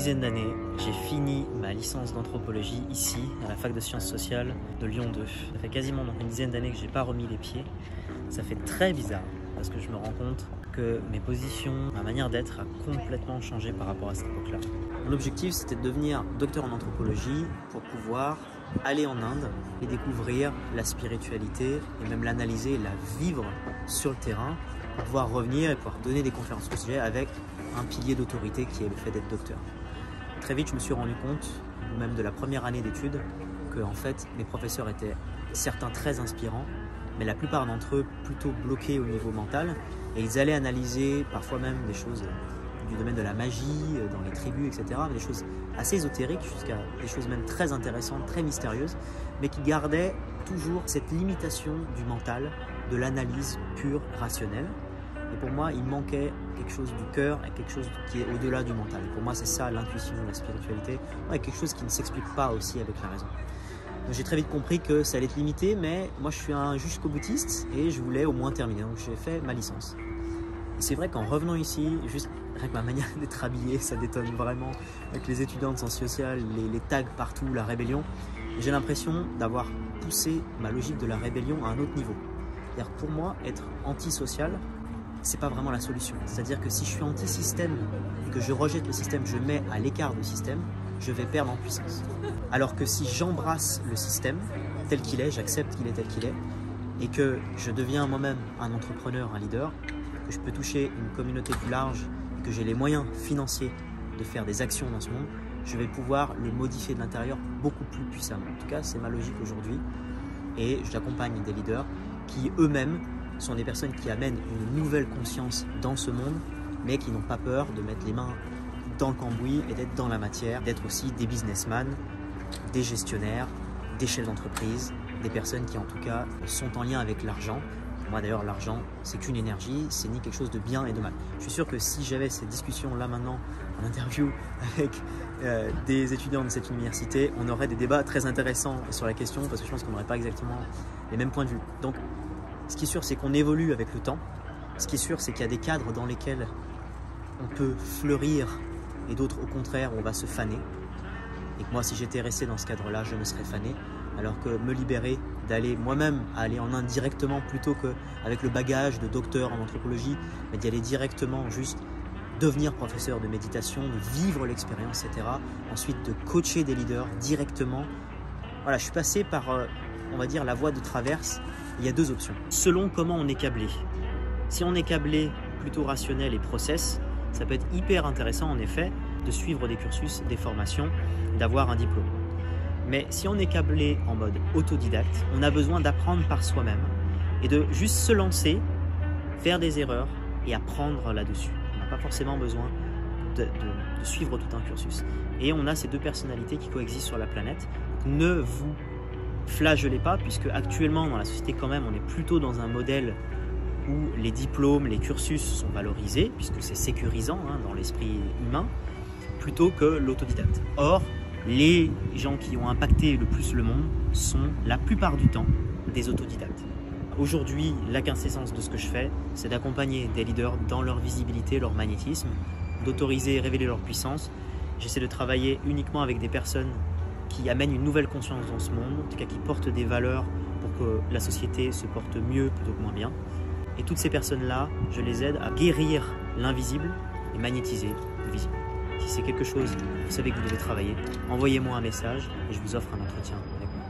dizaine d'années, j'ai fini ma licence d'anthropologie ici, à la fac de sciences sociales de Lyon 2. Ça fait quasiment une dizaine d'années que je n'ai pas remis les pieds. Ça fait très bizarre parce que je me rends compte que mes positions, ma manière d'être a complètement changé par rapport à cette époque-là. Mon objectif, c'était de devenir docteur en anthropologie pour pouvoir aller en Inde et découvrir la spiritualité et même l'analyser et la vivre sur le terrain pour pouvoir revenir et pouvoir donner des conférences au sujet avec un pilier d'autorité qui est le fait d'être docteur. Très vite, je me suis rendu compte, même de la première année d'études, que en fait, mes professeurs étaient certains très inspirants, mais la plupart d'entre eux plutôt bloqués au niveau mental, et ils allaient analyser parfois même des choses du domaine de la magie, dans les tribus, etc., des choses assez ésotériques, jusqu'à des choses même très intéressantes, très mystérieuses, mais qui gardaient toujours cette limitation du mental, de l'analyse pure, rationnelle. Et pour moi, il manquait quelque chose du cœur et quelque chose qui est au-delà du mental. Pour moi, c'est ça l'intuition, la spiritualité, ouais, quelque chose qui ne s'explique pas aussi avec la raison. J'ai très vite compris que ça allait être limité, mais moi je suis un jusqu'au boutiste et je voulais au moins terminer, donc j'ai fait ma licence. Et c'est vrai qu'en revenant ici, juste avec ma manière d'être habillé, ça détonne vraiment, avec les étudiants de sciences sociales, les tags partout, la rébellion, j'ai l'impression d'avoir poussé ma logique de la rébellion à un autre niveau. C'est-à-dire pour moi, être antisocial, c'est pas vraiment la solution. C'est-à-dire que si je suis anti-système et que je rejette le système, je mets à l'écart le système, je vais perdre en puissance. Alors que si j'embrasse le système tel qu'il est, j'accepte qu'il est tel qu'il est, et que je deviens moi-même un entrepreneur, un leader, que je peux toucher une communauté plus large, et que j'ai les moyens financiers de faire des actions dans ce monde, je vais pouvoir le modifier de l'intérieur beaucoup plus puissamment. En tout cas, c'est ma logique aujourd'hui, et j'accompagne des leaders qui eux-mêmes sont des personnes qui amènent une nouvelle conscience dans ce monde, mais qui n'ont pas peur de mettre les mains dans le cambouis et d'être dans la matière, d'être aussi des businessmen, des gestionnaires, des chefs d'entreprise, des personnes qui en tout cas sont en lien avec l'argent. Moi d'ailleurs, l'argent, c'est qu'une énergie, c'est ni quelque chose de bien et de mal. Je suis sûr que si j'avais cette discussion là maintenant en interview avec des étudiants de cette université, on aurait des débats très intéressants sur la question parce que je pense qu'on n'aurait pas exactement les mêmes points de vue. Donc, ce qui est sûr, c'est qu'on évolue avec le temps. Ce qui est sûr, c'est qu'il y a des cadres dans lesquels on peut fleurir et d'autres, au contraire, où on va se faner. Et que moi, si j'étais resté dans ce cadre-là, je me serais fané. Alors que me libérer, d'aller moi-même aller en Inde directement plutôt qu'avec le bagage de docteur en anthropologie, mais d'y aller directement, juste devenir professeur de méditation, de vivre l'expérience, etc. Ensuite, de coacher des leaders directement. Voilà, je suis passé par, on va dire, la voie de traverse. Il y a deux options. Selon comment on est câblé. Si on est câblé plutôt rationnel et process, ça peut être hyper intéressant en effet de suivre des cursus, des formations, d'avoir un diplôme. Mais si on est câblé en mode autodidacte, on a besoin d'apprendre par soi-même et de juste se lancer, faire des erreurs et apprendre là-dessus. On n'a pas forcément besoin de suivre tout un cursus. Et on a ces deux personnalités qui coexistent sur la planète. Ne vous flagellez pas, puisque actuellement dans la société quand même, on est plutôt dans un modèle où les diplômes, les cursus sont valorisés, puisque c'est sécurisant dans l'esprit humain, plutôt que l'autodidacte. Or, les gens qui ont impacté le plus le monde sont la plupart du temps des autodidactes. Aujourd'hui, la quintessence de ce que je fais, c'est d'accompagner des leaders dans leur visibilité, leur magnétisme, d'autoriser et révéler leur puissance. J'essaie de travailler uniquement avec des personnes qui amènent une nouvelle conscience dans ce monde, en tout cas qui portent des valeurs pour que la société se porte mieux plutôt que moins bien. Et toutes ces personnes-là, je les aide à guérir l'invisible et magnétiser le visible. Si c'est quelque chose que vous savez que vous devez travailler, envoyez-moi un message et je vous offre un entretien avec moi.